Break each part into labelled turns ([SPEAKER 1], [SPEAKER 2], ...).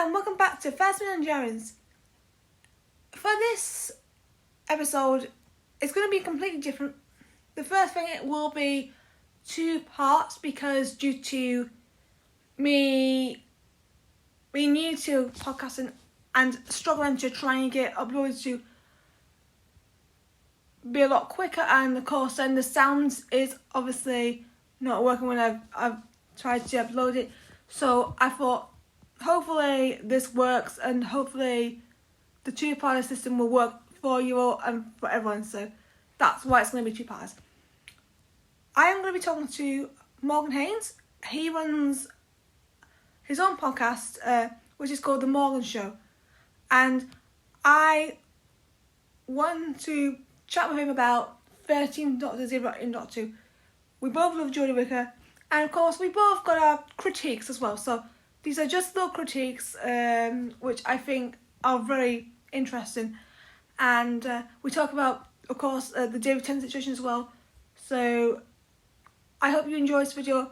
[SPEAKER 1] and welcome back to Thasmin and Jarens. For this episode, it's going to be completely different. The first thing, it will be 2 parts because due to me being new to podcasting and struggling to try and get uploaded to be a lot quicker, and of course then the sounds is obviously not working when I've tried to upload it. So I thought hopefully this works and hopefully the 2-part system will work for you all and for everyone. So that's why it's going to be 2 parts. I am going to be talking to Morgan Haynes. He runs his own podcast, which is called The Morgan Show. And I want to chat with him about 13th Doctor, Zero in Doctor 2. We both love Jodie Whittaker. And of course, we both got our critiques as well. So these are just little critiques, which I think are very interesting. And we talk about, of course, the David Tennant situation as well. So I hope you enjoy this video.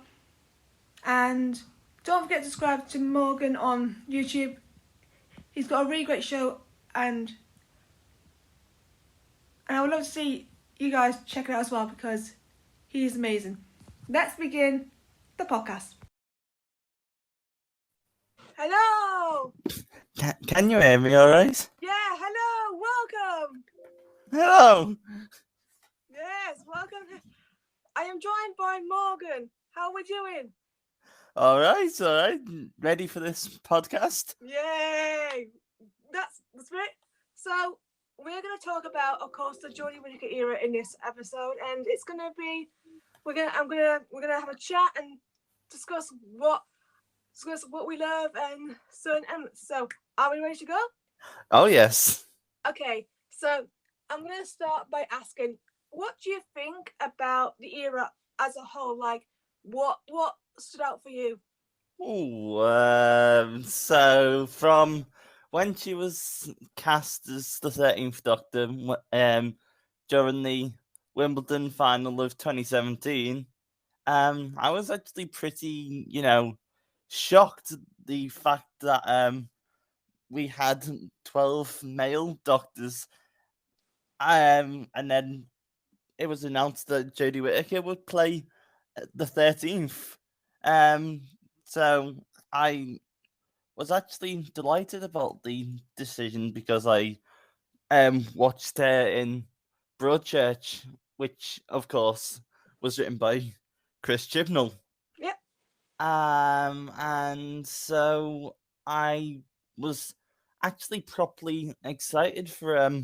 [SPEAKER 1] And don't forget to subscribe to Morgan on YouTube. He's got a really great show, and I would love to see you guys check it out as well because he's amazing. Let's begin the podcast. Hello!
[SPEAKER 2] Can you hear me all right?
[SPEAKER 1] Yeah, hello, welcome!
[SPEAKER 2] Hello!
[SPEAKER 1] Yes, welcome. I am joined by Morgan. How are we doing?
[SPEAKER 2] All right. Ready for this podcast?
[SPEAKER 1] Yay! That's great. So we're going to talk about, of course, the Jodie Whittaker era in this episode, and it's going to be we're gonna have a chat and discuss what we love and certain elements. So are we ready to go?
[SPEAKER 2] Oh yes.
[SPEAKER 1] Okay, so I'm going to start by asking, what do you think about the era as a whole? Like, what stood out for you?
[SPEAKER 2] So from when she was cast as the 13th Doctor, during the Wimbledon final of 2017, I was actually pretty, shocked at the fact that we had 12 male doctors, and then it was announced that Jodie Whittaker would play the 13th. So I was actually delighted about the decision because I watched her in Broadchurch, which of course was written by Chris Chibnall.
[SPEAKER 1] Yep.
[SPEAKER 2] And so I was actually properly excited for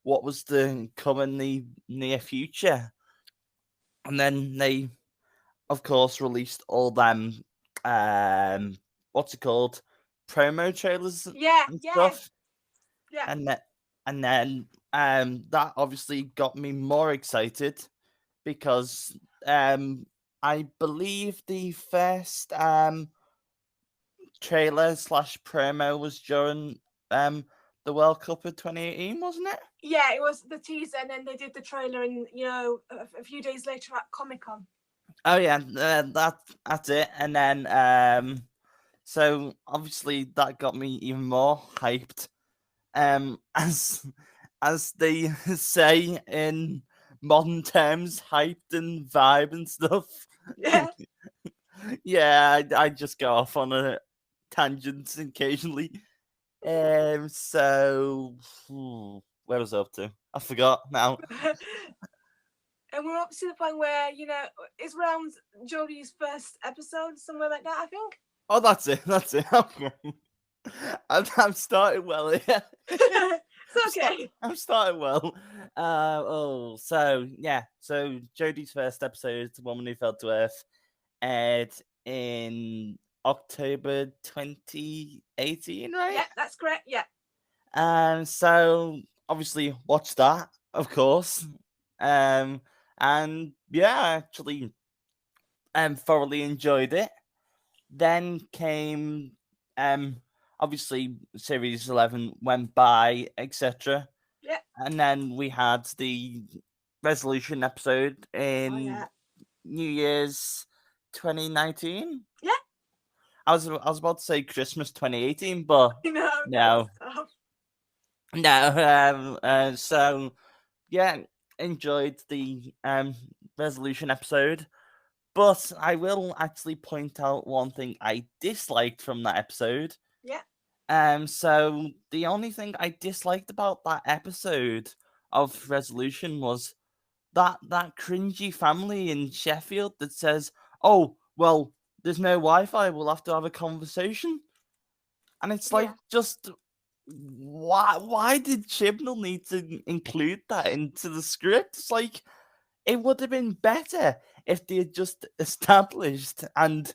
[SPEAKER 2] what was to come in the near future. And then they, of course, released all them what's it called? Promo trailers and stuff.
[SPEAKER 1] Yeah.
[SPEAKER 2] And then that obviously got me more excited because I believe the first trailer / promo was during the World Cup of 2018, wasn't it?
[SPEAKER 1] Yeah, it was the teaser, and then they did the trailer, and a few days later at Comic-Con.
[SPEAKER 2] Oh yeah, that's it. And then so obviously that got me even more hyped. As they say in modern terms, hyped and vibe and stuff.
[SPEAKER 1] Yeah.
[SPEAKER 2] Yeah, I just go off on a tangent occasionally. So where was I up to? I forgot now.
[SPEAKER 1] And we're up to the point where, it's around Jodie's first episode, somewhere like that, I think.
[SPEAKER 2] Oh, that's it. Okay. I'm starting well here.
[SPEAKER 1] It's okay.
[SPEAKER 2] I'm starting well. So Jodie's first episode, The Woman Who Fell to Earth, aired in October 2018, right?
[SPEAKER 1] Yeah, that's correct. Yeah.
[SPEAKER 2] So obviously watched that, of course. And yeah, I actually thoroughly enjoyed it. Then came obviously series 11 went by, etc.
[SPEAKER 1] Yeah.
[SPEAKER 2] And then we had the resolution episode in New Year's 2019.
[SPEAKER 1] Yeah.
[SPEAKER 2] I was about to say Christmas 2018, but
[SPEAKER 1] No,
[SPEAKER 2] no.
[SPEAKER 1] stop.
[SPEAKER 2] No. So yeah, enjoyed the resolution episode. But I will actually point out one thing I disliked from that episode.
[SPEAKER 1] Yeah.
[SPEAKER 2] So the only thing I disliked about that episode of Resolution was that cringy family in Sheffield that says, "Oh, well, there's no Wi-Fi. We'll have to have a conversation." And it's like,
[SPEAKER 1] Yeah.
[SPEAKER 2] just why did Chibnall need to include that into the script? It's like, it would have been better if they had just established. And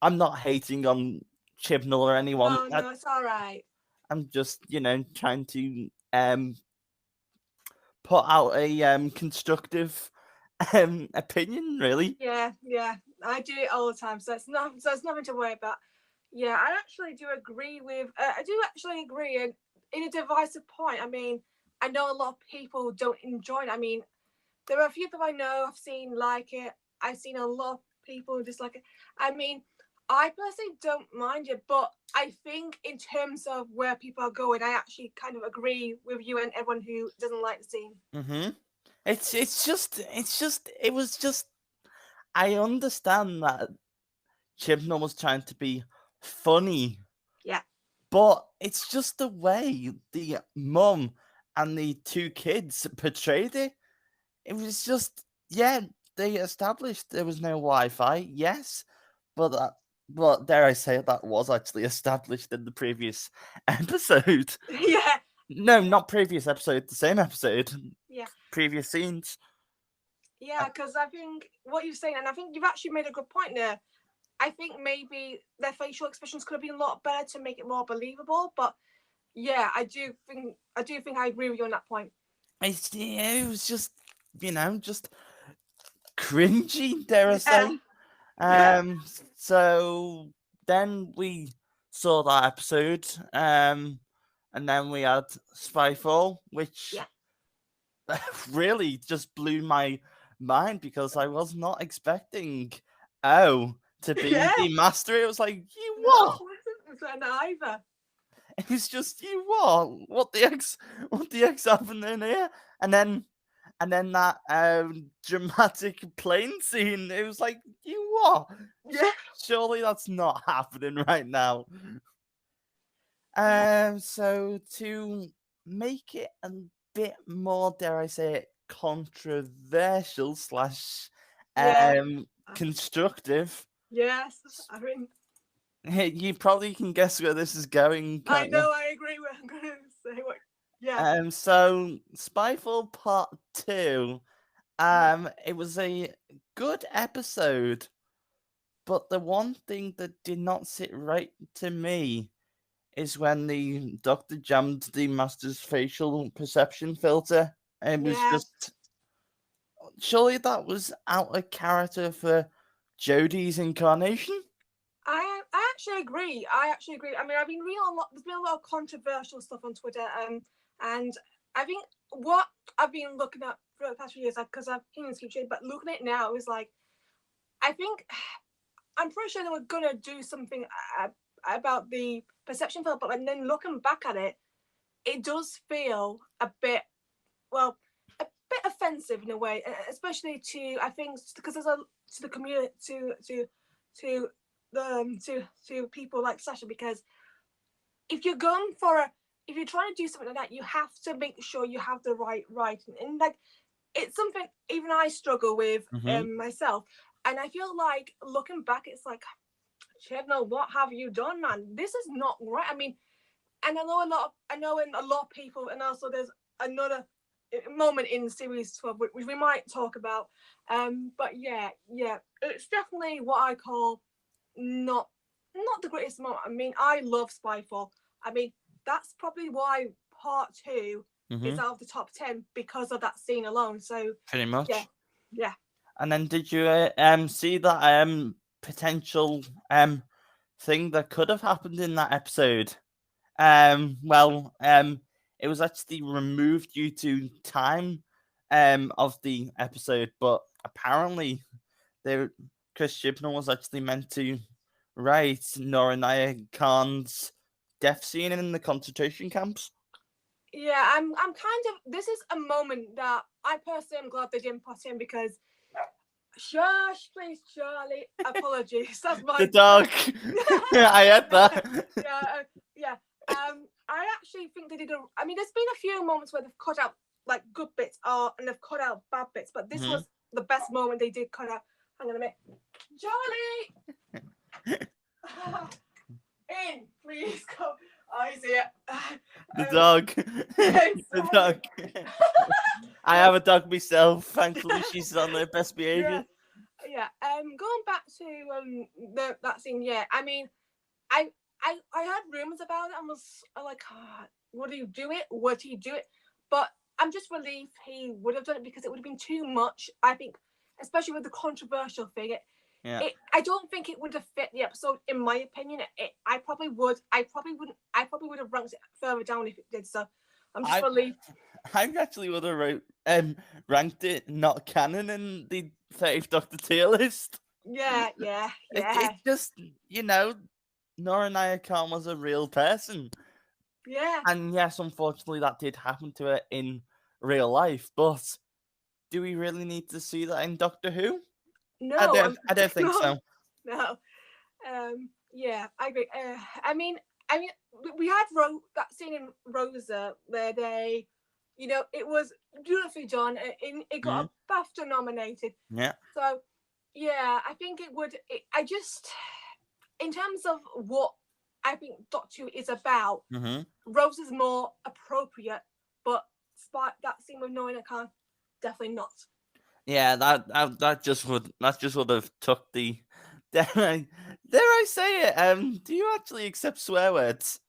[SPEAKER 2] I'm not hating on Chibnall or anyone.
[SPEAKER 1] Oh no, it's all right.
[SPEAKER 2] I'm just, trying to put out a constructive opinion, really.
[SPEAKER 1] Yeah, I do it all the time, so it's nothing to worry about. Yeah, I actually do agree with. I do actually agree in a divisive point. I mean, I know a lot of people don't enjoy it. I mean, there are a few people I know I've seen like it. I've seen a lot of people dislike it. I mean, I personally don't mind it, but I think in terms of where people are going, I actually kind of agree with you and everyone who doesn't like the scene.
[SPEAKER 2] Mm-hmm. It was just. I understand that Chibnall was trying to be funny.
[SPEAKER 1] Yeah.
[SPEAKER 2] But it's just the way the mum and the two kids portrayed it. It was just, yeah, they established there was no Wi-Fi, yes, but dare I say that was actually established in the previous episode.
[SPEAKER 1] Yeah.
[SPEAKER 2] No, not previous episode, the same episode.
[SPEAKER 1] Yeah.
[SPEAKER 2] Previous scenes.
[SPEAKER 1] Yeah, because I think what you're saying, and I think you've actually made a good point there. I think maybe their facial expressions could have been a lot better to make it more believable. But yeah, I do think I agree with you on that point.
[SPEAKER 2] It was just, just cringy, dare I say. So then we saw that episode, and then we had Spyfall, which really just blew my mind because I was not expecting to be the master. It was like, you what?
[SPEAKER 1] No, it wasn't either.
[SPEAKER 2] It was just, you what? What the X happening here? And then that dramatic plane scene. It was like, you what?
[SPEAKER 1] Yeah.
[SPEAKER 2] Surely that's not happening right now. So to make it a bit more, dare I say it, controversial slash constructive.
[SPEAKER 1] Yes, I mean,
[SPEAKER 2] You probably can guess where this is going.
[SPEAKER 1] I know, I agree with. I'm gonna say what. Yeah.
[SPEAKER 2] So Spyfall Part 2. It was a good episode, but the one thing that did not sit right to me is when the doctor jammed the master's facial perception filter. It was just, surely that was out of character for Jodie's incarnation.
[SPEAKER 1] I actually agree. I mean, I've been reading a lot. There's been a lot of controversial stuff on Twitter, and I think what I've been looking at for the past few years, because I've opinions keep changing, but looking at it now is like, I think I'm pretty sure they were gonna do something about the perception filter, but then looking back at it, it does feel a bit, well, a bit offensive in a way, especially to, I think, because there's to the community, to people like Sasha, because if you're going if you're trying to do something like that, you have to make sure you have the right writing, and like, it's something even I struggle with myself, and I feel like looking back, it's like, Chibnall, what have you done, man? This is not right. I mean, and I know in a lot of people, and also there's another moment in series 12 which we might talk about, but yeah, it's definitely what I call not the greatest moment. I mean, I love Spyfall. I mean, that's probably why part 2 is out of the top 10 because of that scene alone. So
[SPEAKER 2] pretty much,
[SPEAKER 1] yeah.
[SPEAKER 2] And then did you see that potential thing that could have happened in that episode? It was actually removed due to time of the episode, but apparently Chris Chibnall was actually meant to right, Noranaya Khan's death scene in the concentration camps.
[SPEAKER 1] Yeah, I'm kind of. This is a moment that I personally am glad they didn't put in because. Shush, please, Charlie. Apologies. That's my
[SPEAKER 2] The dog. I had that.
[SPEAKER 1] Yeah. I actually think they did a. I mean, there's been a few moments where they've cut out like good bits, and they've cut out bad bits, but this was the best moment they did cut out. Hang on a minute, Charlie. In, please come. Oh, he's here.
[SPEAKER 2] The dog. The dog. I have a dog myself. Thankfully, she's on her best behaviour.
[SPEAKER 1] Yeah. Going back to that scene. Yeah. I mean, I heard rumors about it and was like, would he do it? Would he do it? But I'm just relieved he would have done it because it would have been too much. I think, especially with the controversial thing.
[SPEAKER 2] Yeah.
[SPEAKER 1] I don't think it would have fit the episode, in my opinion. I probably would. I probably would have ranked it further down if it did. So I'm just relieved.
[SPEAKER 2] I actually would have ranked it not canon in the 30th Doctor tier list.
[SPEAKER 1] Yeah.
[SPEAKER 2] It just, Noranaya Khan was a real person.
[SPEAKER 1] Yeah.
[SPEAKER 2] And yes, unfortunately, that did happen to her in real life. But do we really need to see that in Doctor Who?
[SPEAKER 1] No,
[SPEAKER 2] I don't think so.
[SPEAKER 1] No. Yeah, I agree. I mean, we had that scene in Rosa where they, it was beautifully done. It got a BAFTA nominated.
[SPEAKER 2] Yeah.
[SPEAKER 1] So, yeah, I think it would. I just, in terms of what I think Doctor Who is about, Rosa's more appropriate, but that scene with Noah Khan, definitely not.
[SPEAKER 2] Yeah, that just would have took the. Dare I say it? Do you actually accept swear words?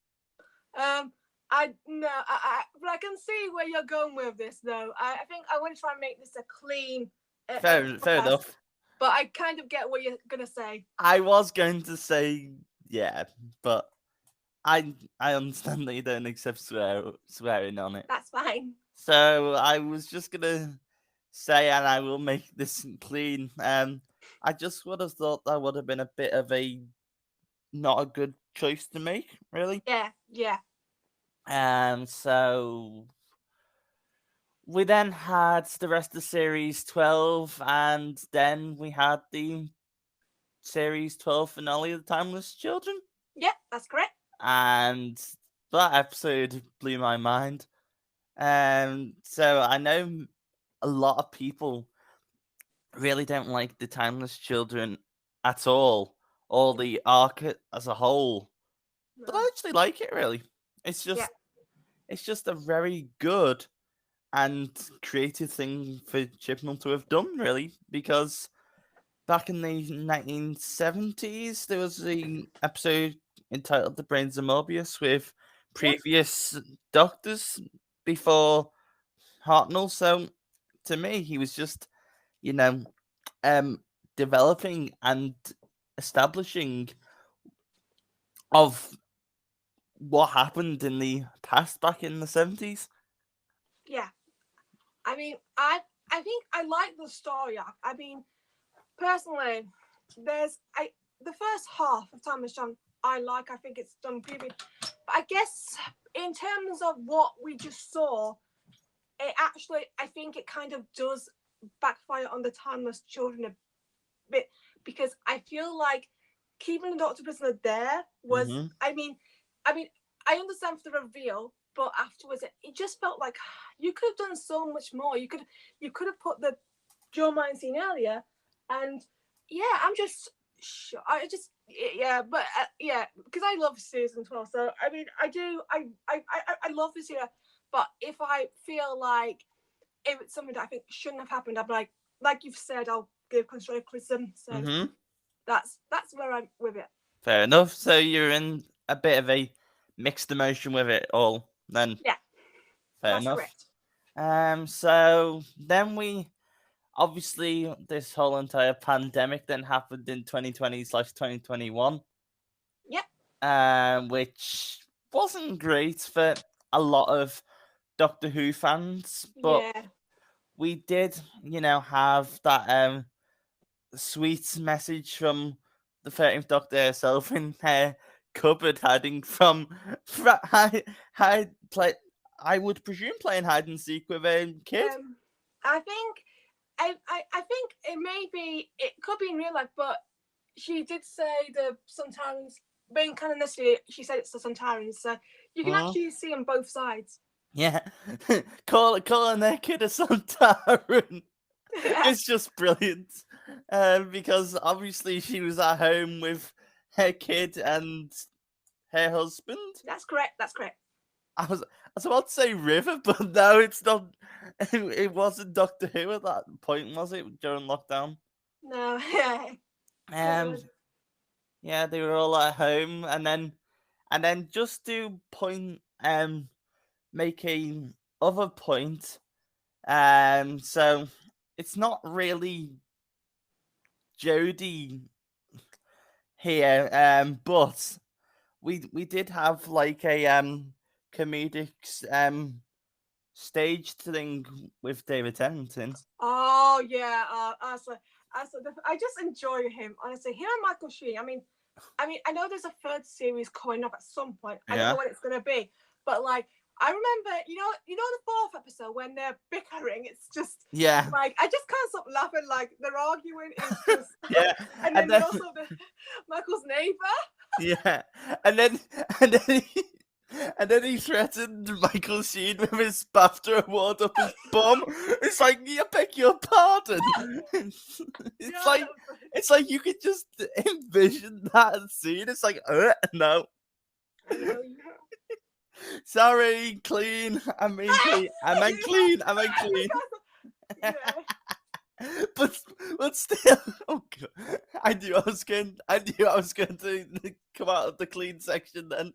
[SPEAKER 1] No, but I can see where you're going with this, though. I think I want to try and make this a clean.
[SPEAKER 2] Fair enough.
[SPEAKER 1] But I kind of get what you're gonna say.
[SPEAKER 2] I was going to say yeah, but I understand that you don't accept swearing on it.
[SPEAKER 1] That's fine.
[SPEAKER 2] So I was just gonna say, and I will make this clean. I just would have thought that would have been a bit of a not a good choice to make, really.
[SPEAKER 1] Yeah.
[SPEAKER 2] So we then had the rest of series 12, and then we had the series 12 finale of the Timeless Children.
[SPEAKER 1] Yeah, that's correct.
[SPEAKER 2] And that episode blew my mind. So I know a lot of people really don't like the Timeless Children at all, or the arc as a whole. No. But I actually like it, really. It's just a very good and creative thing for Chibnall to have done, really, because back in the 1970s, there was an episode entitled The Brains of Mobius with previous doctors before Hartnell. So to me, he was just, developing and establishing of what happened in the past back in the 70s.
[SPEAKER 1] Yeah. I mean, I think I like the story arc. I mean, personally, the first half of Timeless John I think it's done beautifully. But I guess in terms of what we just saw, it actually, I think it kind of does backfire on the Timeless Children a bit, because I feel like keeping the Doctor prisoner there was, I mean, I understand for the reveal, but afterwards it just felt like you could have done so much more. You could have put the Joe Mine scene earlier, and because I love season 12. So I mean, I love this year, but if I feel like if it's something that I think shouldn't have happened, I'd be like you've said, I'll give constructive criticism. So that's where I'm with it.
[SPEAKER 2] Fair enough. So you're in a bit of a mixed emotion with it all, then.
[SPEAKER 1] Yeah.
[SPEAKER 2] Fair enough. Correct. So then we obviously this whole entire pandemic then happened in 2020/2021.
[SPEAKER 1] Yep.
[SPEAKER 2] Which wasn't great for a lot of Doctor Who fans, but we did, have that sweet message from the 13th Doctor herself in her cupboard hiding from I would presume playing hide and seek with a kid.
[SPEAKER 1] I think it could be in real life, but she did say the Sontarans, being canonicity, she said it's the Sontarans, so you can actually see on both sides.
[SPEAKER 2] Yeah, calling their kid a Sontaran. It's just brilliant, because obviously she was at home with her kid and her husband.
[SPEAKER 1] That's correct.
[SPEAKER 2] I was about to say River, but no, it's not. It wasn't Doctor Who at that point, was it, during lockdown?
[SPEAKER 1] No.
[SPEAKER 2] Yeah, they were all at home, and then just to make a other point. So it's not really Jodie here, but we did have like a comedic stage thing with David Tennant.
[SPEAKER 1] Oh yeah, I just enjoy him, honestly. Him and Michael Sheen. I mean, I know there's a third series coming up at some point. I don't know what it's gonna be, but like, I remember, you know the fourth episode when they're bickering. It's just like I just can't stop laughing. Like they're arguing. It's just and then also Michael's neighbor.
[SPEAKER 2] Yeah, and then he threatened Michael Sheen with his BAFTA award up his bum. It's like, I beg your pardon. It's like you could just envision that scene. It's like, no. Sorry, clean. I meant clean.
[SPEAKER 1] Yeah.
[SPEAKER 2] But still, oh God, I knew I was going to come out of the clean section then.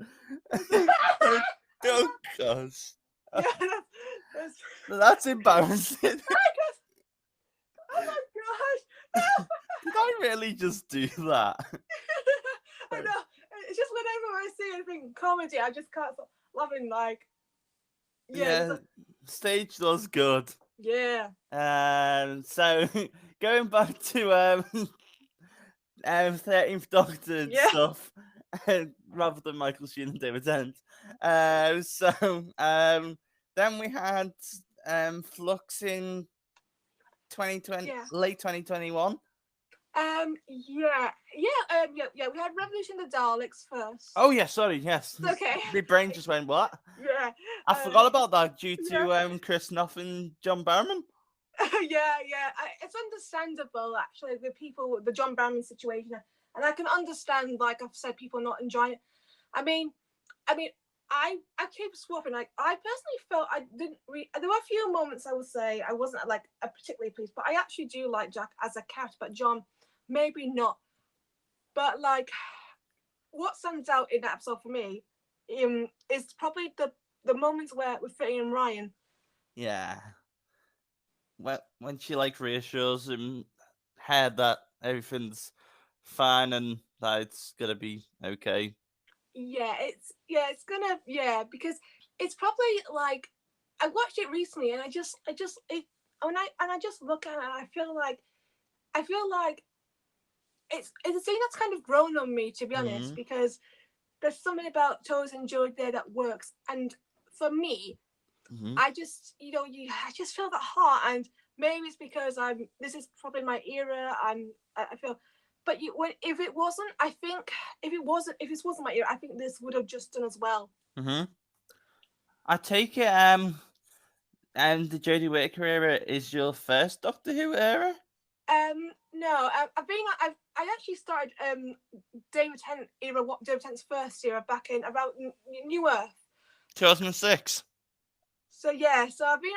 [SPEAKER 2] Oh gosh, that's embarrassing.
[SPEAKER 1] Oh my gosh!
[SPEAKER 2] Did I really just do that?
[SPEAKER 1] I know. It's just whenever I see anything comedy, I just can't stop laughing. Like,
[SPEAKER 2] stage was good.
[SPEAKER 1] Yeah.
[SPEAKER 2] So going back to 13th Doctor stuff, rather than Michael Sheen and David Tennant. Then we had Flux in 2020, late 2021.
[SPEAKER 1] We had Revolution of the Daleks first.
[SPEAKER 2] Oh yeah, sorry, yes.
[SPEAKER 1] Okay.
[SPEAKER 2] My brain just went, what?
[SPEAKER 1] Yeah.
[SPEAKER 2] I forgot about that due to Chris Noth and John Barrowman.
[SPEAKER 1] It's understandable actually, the John Barrowman situation, and I can understand, like I've said, people not enjoying it. I mean, I keep swapping. Like, I personally felt I didn't. There were a few moments I would say I wasn't like particularly pleased, but I actually do like Jack as a character, but John maybe not. But like, what stands out in that episode for me is probably the moments where with Fitty and Ryan.
[SPEAKER 2] Yeah. When she like reassures him that everything's fine and that it's gonna be okay.
[SPEAKER 1] Because it's probably like, I watched it recently and I just look at it and I feel like it's a scene that's kind of grown on me, to be honest, because there's something about Toes and George there that works, and for me, I just I just feel that heart, and maybe it's because this is probably my era, and I feel. But if it wasn't, I think if this wasn't my era, I think this would have just done as well.
[SPEAKER 2] I take it the Jodie Whittaker era is your first Doctor Who era?
[SPEAKER 1] No, I actually started David Tennant era, David Tennant's first era back in about New Earth,
[SPEAKER 2] 2006.
[SPEAKER 1] So yeah, so I've been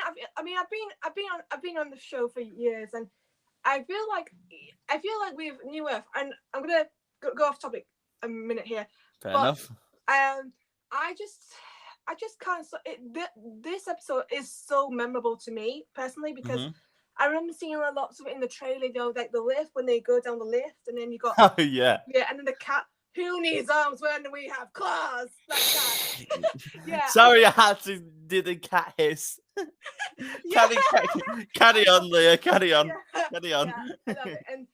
[SPEAKER 1] on the show for years, and I feel like with New Earth, and I'm gonna go off topic a minute here.
[SPEAKER 2] Fair enough.
[SPEAKER 1] I just can't. This episode is so memorable to me personally, because I remember seeing a lot of it in the trailer, like the lift, when they go down the lift, and then you got and then the cat. Who needs arms when we have claws? Like that.
[SPEAKER 2] Sorry, I had to do the cat hiss. Carry on, Leah. Carry on.
[SPEAKER 1] I love it. And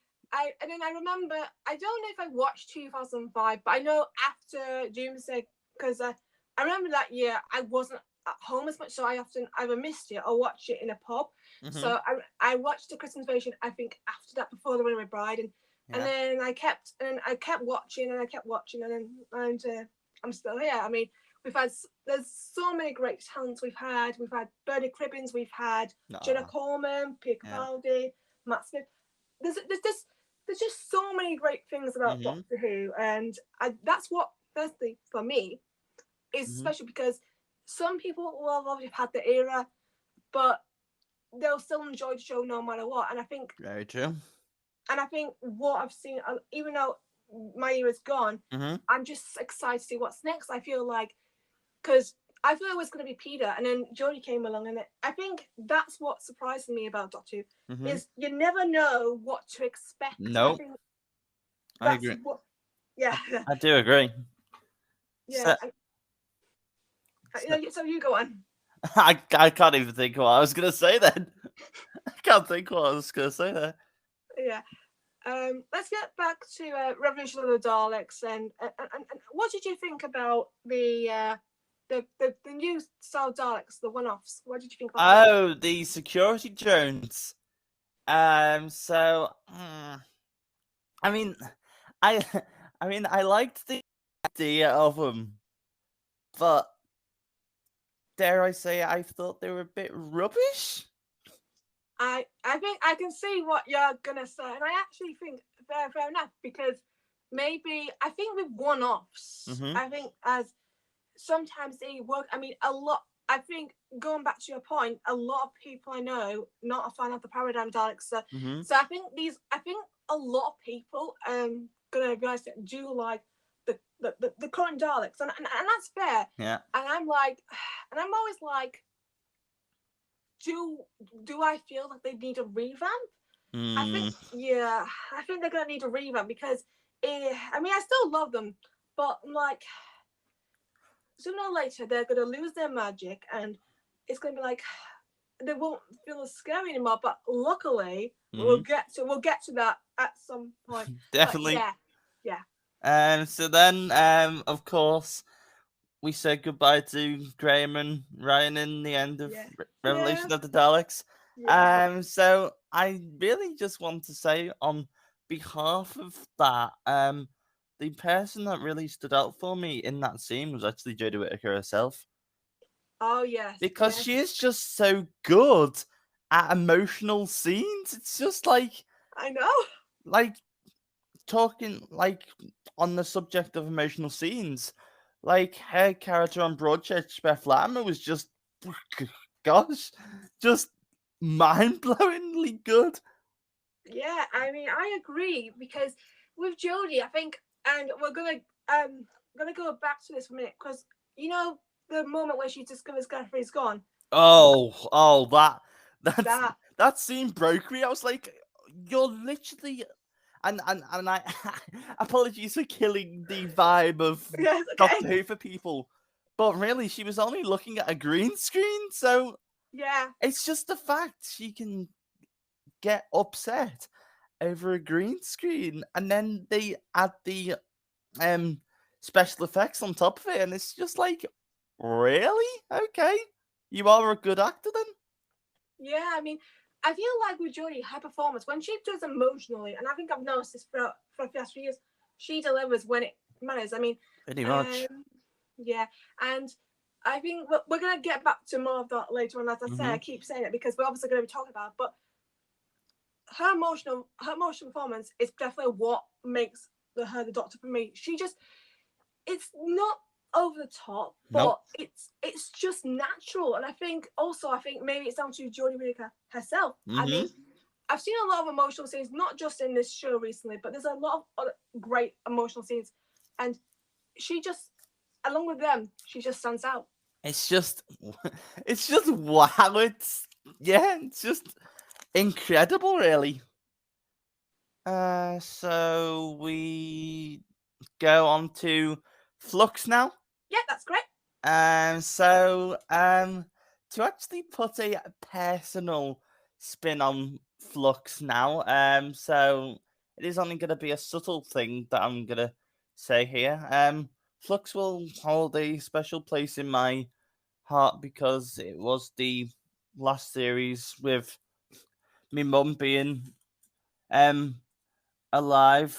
[SPEAKER 1] And then I remember, I don't know if I watched 2005, but I know after Doomsday, because I remember that year I wasn't at home as much, so I often either missed it or watched it in a pub.
[SPEAKER 2] Mm-hmm.
[SPEAKER 1] So I watched the Christmas version, I think, after that, before the Runaway Bride, and then I kept watching, and I'm still here. I mean, there's so many great talents we've had. We've had Bernie Cribbins, we've had Jenna Coleman, Peter Capaldi, Matt Smith. There's just so many great things about Doctor Who, and that's what, firstly, for me, is special, because some people will have had the era, but they'll still enjoy the show no matter what. And I think
[SPEAKER 2] very true.
[SPEAKER 1] And I think what I've seen, even though my era's gone, I'm just excited to see what's next. I feel like, because I thought it was going to be Peter, and then Jodie came along, and I think that's what surprised me about Doctor Who, is you never know what to expect.
[SPEAKER 2] No, I agree. I do agree.
[SPEAKER 1] Yeah. So you go on.
[SPEAKER 2] I can't even think what I was going to say then. I can't think what I was going to say there.
[SPEAKER 1] Yeah. Let's get back to Revolution of the Daleks, and what did you think about the new style Daleks, the one-offs? What did you think about
[SPEAKER 2] that? The security drones. So, I mean, I liked the idea of them, but dare I say, I thought they were a bit rubbish.
[SPEAKER 1] I think I can see what you're gonna say, and I actually think fair enough, because maybe I think with one-offs, I think as sometimes they work. I mean, a lot. I think, going back to your point, a lot of people I know not a fan of the Paradigm Daleks. So I think a lot of people gonna realize that do like the current Daleks, and that's fair.
[SPEAKER 2] Yeah.
[SPEAKER 1] And I'm always like, do I feel like they need a revamp? I think they're gonna need a revamp, because I mean, I still love them, but I'm like, sooner or later they're gonna lose their magic, and it's gonna be like they won't feel as scary anymore. But luckily, we'll get to that at some point.
[SPEAKER 2] Definitely.
[SPEAKER 1] But yeah.
[SPEAKER 2] So then, of course, we said goodbye to Graham and Ryan in the end of Revelation of the Daleks. Yeah. So I really just want to say, on behalf of that, the person that really stood out for me in that scene was actually Jodie Whittaker herself.
[SPEAKER 1] Oh, yes.
[SPEAKER 2] Because she is just so good at emotional scenes. It's just like,
[SPEAKER 1] I know.
[SPEAKER 2] Like, talking, like, on the subject of emotional scenes, like, her character on Broadchurch, Beth Latimer, was just, gosh, just mind-blowingly good.
[SPEAKER 1] Yeah, I mean, I agree, because with Jodie, I think, and we're gonna go back to this for a minute, because you know the moment where she discovers Godfrey's gone.
[SPEAKER 2] That scene broke me. I was like, you're literally, and I apologies for killing the vibe of Doctor Who for people, but really, she was only looking at a green screen, so
[SPEAKER 1] yeah,
[SPEAKER 2] it's just the fact she can get upset over a green screen, and then they add the special effects on top of it, and it's just like, really? Okay, you are a good actor then.
[SPEAKER 1] Yeah, I mean, I feel like with Jodie, her performance, when she does emotionally, and I think I've noticed this for the past few years, she delivers when it matters. I mean,
[SPEAKER 2] pretty much.
[SPEAKER 1] Yeah, and I think we're going to get back to more of that later on. As I say, I keep saying it because we're obviously going to be talking about it, but her emotional performance is definitely what makes her the Doctor for me. It's not over the top, but it's just natural. And I think maybe it's down to Jodie Whittaker herself. I mean, I've seen a lot of emotional scenes, not just in this show recently, but there's a lot of other great emotional scenes, and she just, along with them, she just stands out.
[SPEAKER 2] It's just wow. It's just incredible, really. So we go on to Flux now.
[SPEAKER 1] Yeah, that's great.
[SPEAKER 2] To actually put a personal spin on Flux now, so it is only going to be a subtle thing that I'm going to say here. Flux will hold a special place in my heart because it was the last series with my mum being alive.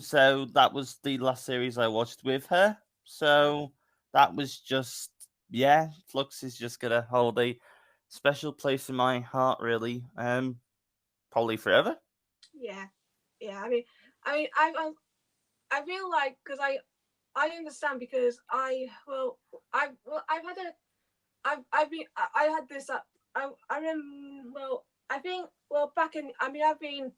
[SPEAKER 2] So that was the last series I watched with her. So that was just, yeah, Flux is just gonna hold a special place in my heart, really. Probably forever.
[SPEAKER 1] Yeah. I mean, I feel like because I understand because I've had a I've been I had this I remember I think back in I've been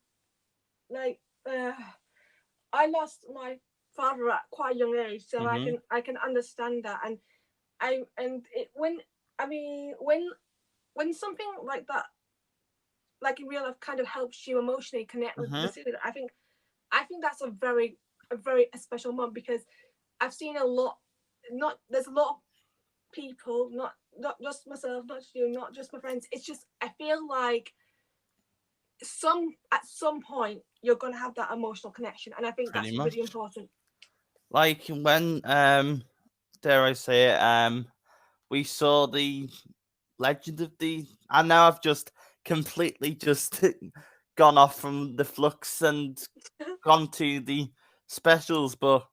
[SPEAKER 1] like I lost my father at quite a young age, so I can understand that, and when when something like that, like in real life, kind of helps you emotionally connect with the series, I think that's a very special moment because I've seen a lot. There's a lot of people, not just myself, not just you, not just my friends. It's just I feel like at some point you're gonna have that emotional connection, and I think that's really important.
[SPEAKER 2] Like when dare I say it, we saw the Legend of the. I know I've just completely just gone off from the Flux and gone to the specials, but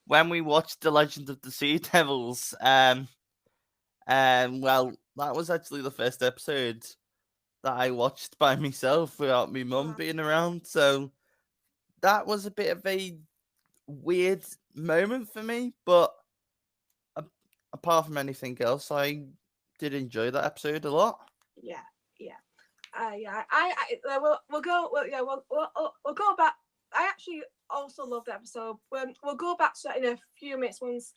[SPEAKER 2] when we watched the Legend of the Sea Devils, well, that was actually the first episode that I watched by myself without my mum being around. So that was a bit of a weird moment for me, but apart from anything else, I did enjoy that episode a lot.
[SPEAKER 1] Yeah. We'll go back. I actually also loved the episode. We'll go back to that in a few minutes once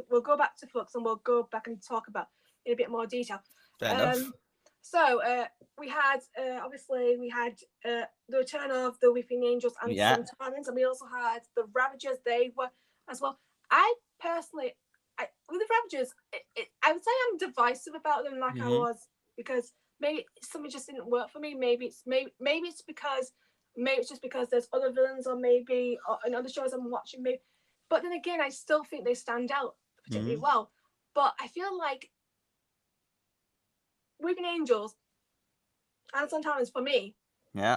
[SPEAKER 1] we'll go back to Flux and we'll go back and talk about in a bit more detail.
[SPEAKER 2] Fair enough.
[SPEAKER 1] So we had obviously the return of the Weeping Angels and Centaurans, and we also had the Ravagers. They were as well. I personally, with the Ravagers, I would say I'm divisive about them, like I was, because maybe something just didn't work for me. Maybe it's just because there's other villains, or maybe in other shows I'm watching. Maybe, but then again, I still think they stand out particularly well. But I feel like Weeping Angels and Centaurans, for me,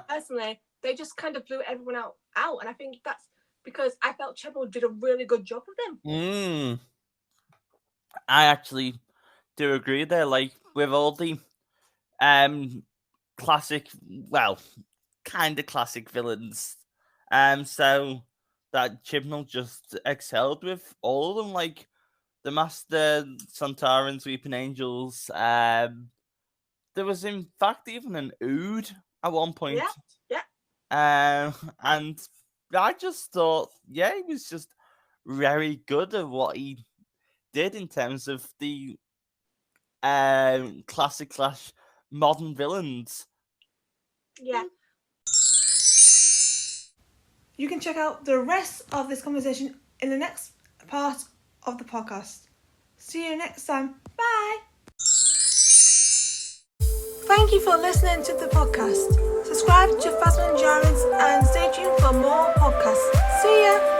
[SPEAKER 1] personally, they just kind of blew everyone out, and I think that's because I felt Chibnall did a really good job with them.
[SPEAKER 2] I actually do agree there. Like with all the classic, well, kind of classic villains, so that Chibnall just excelled with all of them, like the Master, Centaurans, Weeping Angels. There was in fact even an Ood at one point.
[SPEAKER 1] Yeah.
[SPEAKER 2] And I just thought, he was just very good at what he did in terms of the classic / modern villains.
[SPEAKER 1] Yeah. You can check out the rest of this conversation in the next part of the podcast. See you next time. Bye. Thank you for listening to the podcast. Subscribe to Thasmin and stay tuned for more podcasts. See ya.